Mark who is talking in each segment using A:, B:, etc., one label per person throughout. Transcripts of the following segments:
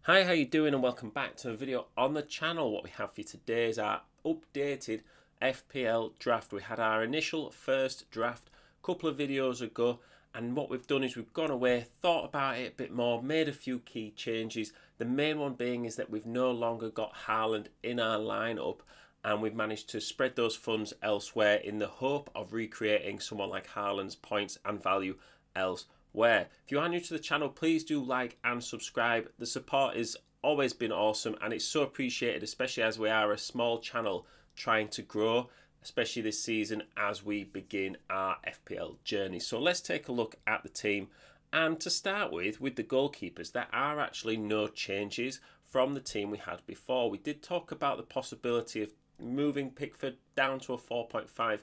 A: Hi, how you doing, and welcome back to a video on the channel. What we have for you today is our updated FPL draft. We had our initial first draft a couple of videos ago, and what we've done is we've gone away, thought about it a bit more, made a few key changes. The main one being is that we've no longer got Haaland in our lineup, and we've managed to spread those funds elsewhere in the hope of recreating someone like Haaland's points and value elsewhere. If you are new to the channel, please do like and subscribe. The support has always been awesome, and it's so appreciated, especially as we are a small channel trying to grow, especially this season as we begin our FPL journey. So let's take a look at the team. And to start with the goalkeepers, there are actually no changes from the team we had before. We did talk about the possibility of moving Pickford down to a 4.5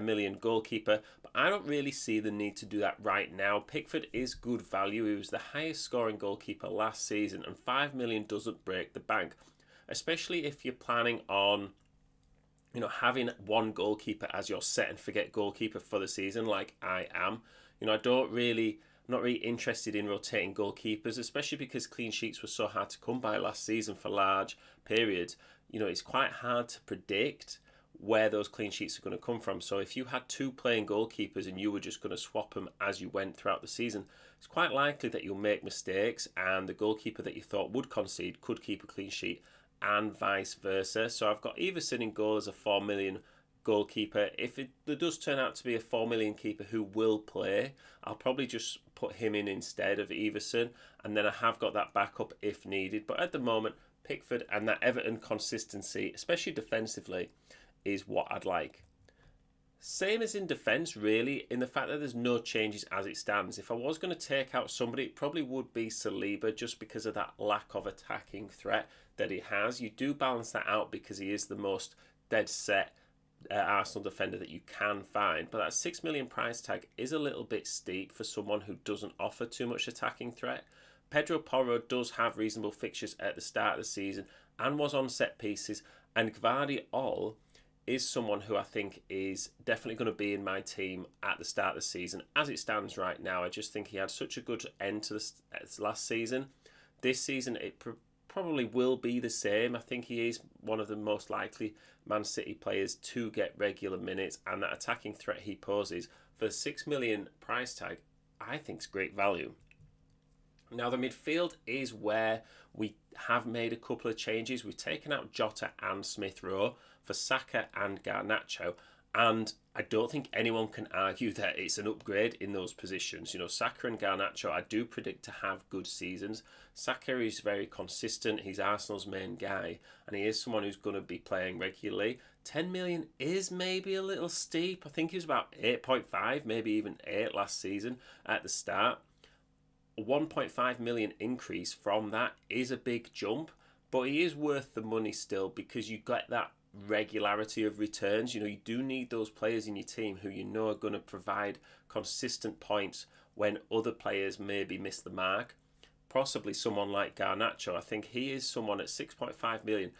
A: million goalkeeper, but I don't really see the need to do that right now. Pickford is good value. He was the highest scoring goalkeeper last season, and 5 million doesn't break the bank, especially if you're planning on having one goalkeeper as your set and forget goalkeeper for the season, like I am. I'm not really interested in rotating goalkeepers, especially because clean sheets were so hard to come by last season for large periods. It's quite hard to predict where those clean sheets are going to come from. So if you had two playing goalkeepers and you were just going to swap them as you went throughout the season, it's quite likely that you'll make mistakes, and the goalkeeper that you thought would concede could keep a clean sheet, and vice versa. So I've got Everson in goal as a 4 million goalkeeper. If there does turn out to be a 4 million keeper who will play, I'll probably just put him in instead of Everson, and then I have got that backup if needed. But at the moment, Pickford and that Everton consistency, especially defensively, is what I'd like. Same as in defence, really, in the fact that there's no changes as it stands. If I was going to take out somebody, it probably would be Saliba, just because of that lack of attacking threat that he has. You do balance that out because he is the most dead set Arsenal defender that you can find, but that 6 million price tag is a little bit steep for someone who doesn't offer too much attacking threat. Pedro Porro does have reasonable fixtures at the start of the season and was on set pieces, and Gvardiol is someone who I think is definitely going to be in my team at the start of the season. As it stands right now, I just think he had such a good end to the last season. This season, it probably will be the same. I think he is one of the most likely Man City players to get regular minutes, and that attacking threat he poses for the 6 million price tag, I think is great value. Now, the midfield is where we have made a couple of changes. We've taken out Jota and Smith Rowe for Saka and Garnacho, and I don't think anyone can argue that it's an upgrade in those positions. Saka and Garnacho, I do predict to have good seasons. Saka is very consistent. He's Arsenal's main guy, and he is someone who's going to be playing regularly. 10 million is maybe a little steep. I think he was about 8.5, maybe even 8 last season at the start. A 1.5 million increase from that is a big jump, but he is worth the money still, because you get that regularity of returns. You do need those players in your team who are going to provide consistent points when other players maybe miss the mark. Possibly someone like Garnacho. I think he is someone at 6.5 million,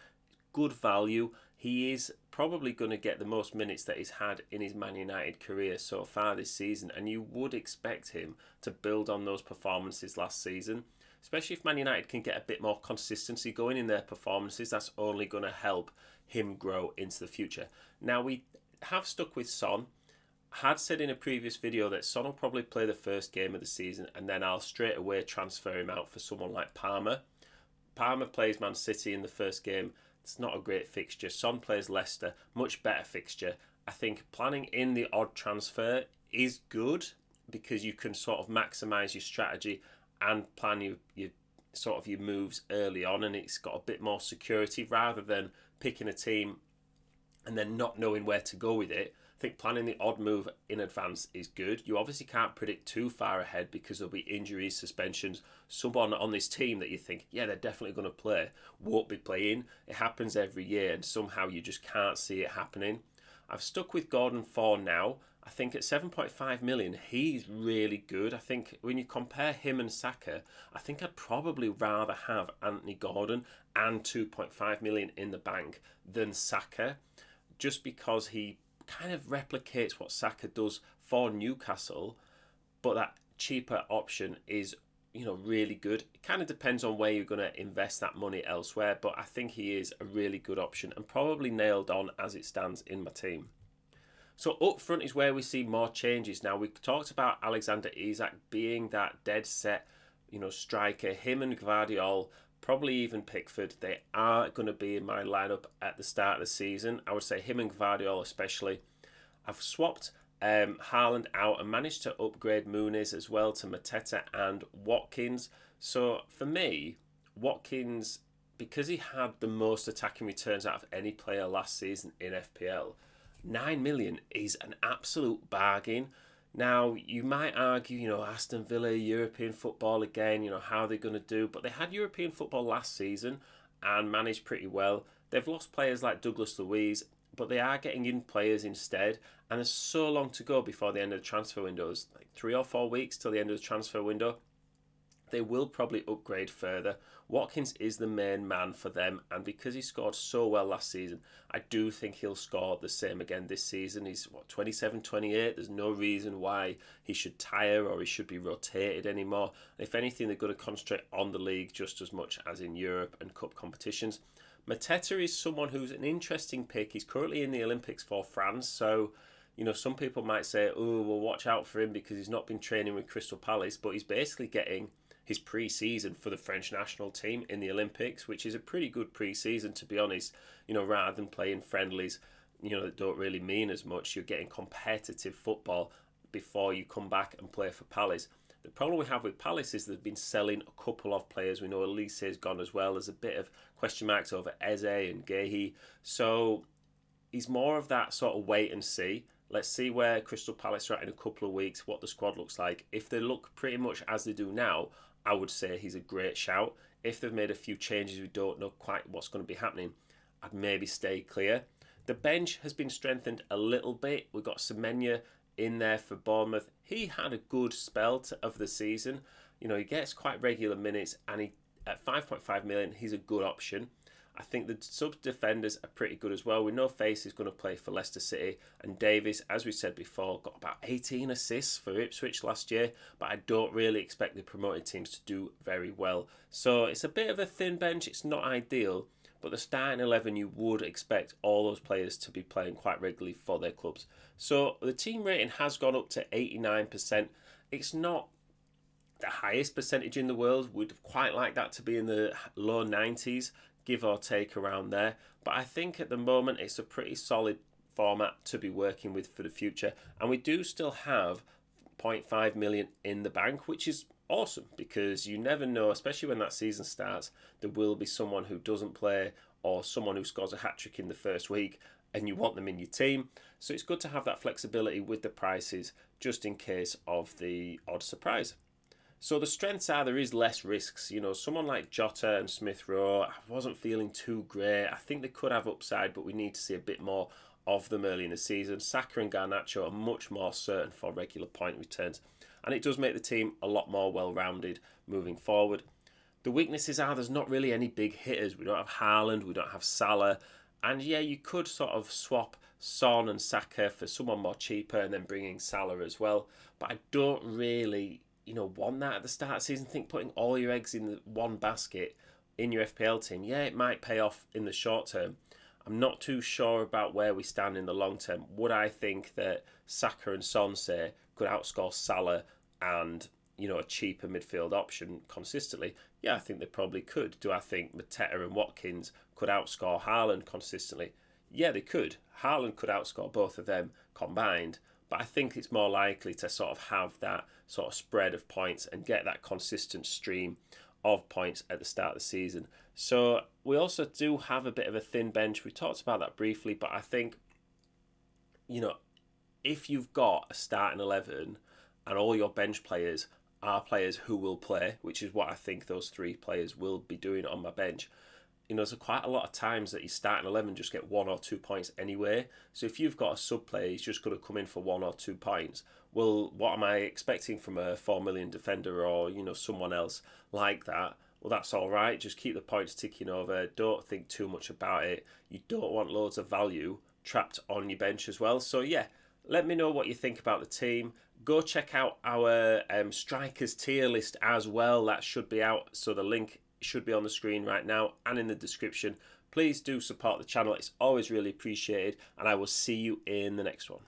A: good value. He is probably going to get the most minutes that he's had in his Man United career so far this season, and you would expect him to build on those performances last season, especially if Man United can get a bit more consistency going in their performances. That's only going to help him grow into the future. Now, we have stuck with Son. I had said in a previous video that Son will probably play the first game of the season, and then I'll straight away transfer him out for someone like Palmer. Palmer plays Man City in the first game. It's not a great fixture. Son plays Leicester, much better fixture. I think planning in the odd transfer is good, because you can sort of maximise your strategy and plan your moves early on, and it's got a bit more security rather than picking a team and then not knowing where to go with it. I think planning the odd move in advance is good. You obviously can't predict too far ahead, because there'll be injuries, suspensions. Someone on this team that you think, yeah, they're definitely going to play, won't be playing. It happens every year, and somehow you just can't see it happening. I've stuck with Gordon for now. I think at 7.5 million, he's really good. I think when you compare him and Saka, I think I'd probably rather have Anthony Gordon and 2.5 million in the bank than Saka, just because he kind of replicates what Saka does for Newcastle, but that cheaper option is really good. It kind of depends on where you're going to invest that money elsewhere, but I think he is a really good option and probably nailed on as it stands in my team. So up front is where we see more changes. Now, we talked about Alexander Isak being that dead set, striker. Him and Gvardiol, probably even Pickford, they are going to be in my lineup at the start of the season. I would say him and Gvardiol especially. I've swapped Haaland out and managed to upgrade Muniz as well to Mateta and Watkins. So for me, Watkins, because he had the most attacking returns out of any player last season in FPL, 9 million is an absolute bargain. Now, you might argue, Aston Villa, European football again, how they're going to do. But they had European football last season and managed pretty well. They've lost players like Douglas Luiz, but they are getting in players instead. And there's so long to go before the end of the transfer window. It's like 3 or 4 weeks till the end of the transfer window. They will probably upgrade further. Watkins is the main man for them, and because he scored so well last season, I do think he'll score the same again this season. He's 27, 28. There's no reason why he should tire or he should be rotated anymore. And if anything, they're going to concentrate on the league just as much as in Europe and cup competitions. Mateta is someone who's an interesting pick. He's currently in the Olympics for France, so some people might say, oh, well, watch out for him because he's not been training with Crystal Palace, but he's basically getting his pre-season for the French national team in the Olympics, which is a pretty good pre-season, to be honest. Rather than playing friendlies, that don't really mean as much, you're getting competitive football before you come back and play for Palace. The problem we have with Palace is they've been selling a couple of players. We know Elise is gone as well. There's a bit of question marks over Eze and Gehi. So he's more of that sort of wait and see. Let's see where Crystal Palace are at in a couple of weeks, what the squad looks like. If they look pretty much as they do now, I would say he's a great shout. If they've made a few changes, we don't know quite what's going to be happening, I'd maybe stay clear. The bench has been strengthened a little bit. We've got Semenya in there for Bournemouth. He had a good spell of the season. He gets quite regular minutes, and he at 5.5 million, he's a good option. I think the sub-defenders are pretty good as well. We know Face is going to play for Leicester City, and Davies, as we said before, got about 18 assists for Ipswich last year, but I don't really expect the promoted teams to do very well. So it's a bit of a thin bench. It's not ideal, but the starting 11, you would expect all those players to be playing quite regularly for their clubs. So the team rating has gone up to 89%. It's not the highest percentage in the world. We'd quite like that to be in the low 90s. Give or take around there. But I think at the moment it's a pretty solid format to be working with for the future. And we do still have 0.5 million in the bank, which is awesome because you never know, especially when that season starts, there will be someone who doesn't play or someone who scores a hat-trick in the first week and you want them in your team. So it's good to have that flexibility with the prices just in case of the odd surprise. So the strengths are there is less risks. Someone like Jota and Smith Rowe, I wasn't feeling too great. I think they could have upside, but we need to see a bit more of them early in the season. Saka and Garnacho are much more certain for regular point returns. And it does make the team a lot more well-rounded moving forward. The weaknesses are there's not really any big hitters. We don't have Haaland, we don't have Salah. And yeah, you could sort of swap Son and Saka for someone more cheaper and then bring in Salah as well. But I don't really want that at the start of the season. Think putting all your eggs in one basket in your FPL team, yeah, it might pay off in the short term. I'm not too sure about where we stand in the long term. Would I think that Saka and Son, say, could outscore Salah and, a cheaper midfield option consistently? Yeah, I think they probably could. Do I think Mateta and Watkins could outscore Haaland consistently? Yeah, they could. Haaland could outscore both of them combined. But I think it's more likely to sort of have that sort of spread of points and get that consistent stream of points at the start of the season. So we also do have a bit of a thin bench. We talked about that briefly, but I think, if you've got a starting 11 and all your bench players are players who will play, which is what I think those 3 players will be doing on my bench, there's quite a lot of times that your starting 11 just get 1 or 2 points anyway. So if you've got a sub player, he's just going to come in for 1 or 2 points. Well, what am I expecting from a 4 million defender or, someone else like that? Well, that's all right. Just keep the points ticking over. Don't think too much about it. You don't want loads of value trapped on your bench as well. So yeah, let me know what you think about the team. Go check out our strikers tier list as well. That should be out, so the link should be on the screen right now and in the description. Please do support the channel. It's always really appreciated, and I will see you in the next one.